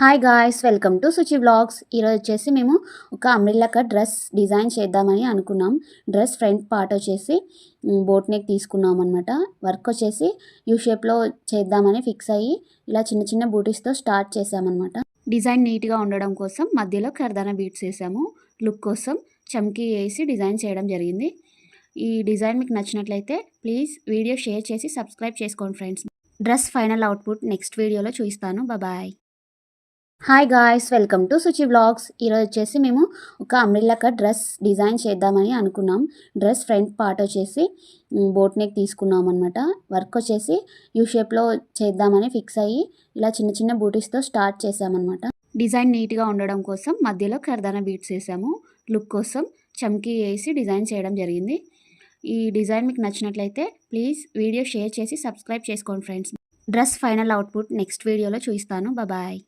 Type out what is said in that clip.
Hi guys, welcome to Suchi vlogs. ఈరోజు వచ్చేసి మేము ఒక అంబ్రెల్లా కట్ డ్రెస్ డిజైన్ చేద్దామని అనుకున్నాం. డ్రెస్ ఫ్రంట్ పార్ట్ వచ్చేసి బోట్ నెక్ తీసుకున్నాం అనమాట. వర్క్ వచ్చేసి యూ షేప్లో చేద్దామని ఫిక్స్ అయ్యి ఇలా చిన్న చిన్న బూటీస్తో స్టార్ట్ చేసామన్నమాట. డిజైన్ నీట్గా ఉండడం కోసం మధ్యలో కర్దానా బీట్స్ వేసాము. లుక్ కోసం చమ్కీ వేసి డిజైన్ చేయడం జరిగింది. ఈ డిజైన్ మీకు నచ్చినట్లయితే ప్లీజ్ వీడియో షేర్ చేసి సబ్స్క్రైబ్ చేసుకోండి friends. Dress final output next వీడియోలో చూపిస్తాను. Bye. Hi guys, welcome to Suchi vlogs. ఈరోజు వచ్చేసి మేము ఒక అంబ్రెల్లా కట్ డ్రెస్ డిజైన్ చేద్దామని అనుకున్నాం. డ్రెస్ ఫ్రంట్ పార్ట్ వచ్చేసి బోట్ నెక్ తీసుకున్నాం అనమాట. వర్క్ వచ్చేసి యూ షేప్లో చేద్దామని ఫిక్స్ అయ్యి ఇలా చిన్న చిన్న బూటీస్తో స్టార్ట్ చేసామన్నమాట. డిజైన్ నీట్గా ఉండడం కోసం మధ్యలో కర్దానా బీట్స్ వేసాము. లుక్ కోసం చమ్కీ వేసి డిజైన్ చేయడం జరిగింది. ఈ డిజైన్ మీకు నచ్చినట్లయితే ప్లీజ్ వీడియో షేర్ చేసి సబ్స్క్రైబ్ చేసుకోండి friends. Dress final output next వీడియోలో చూపిస్తాను. బాయ్.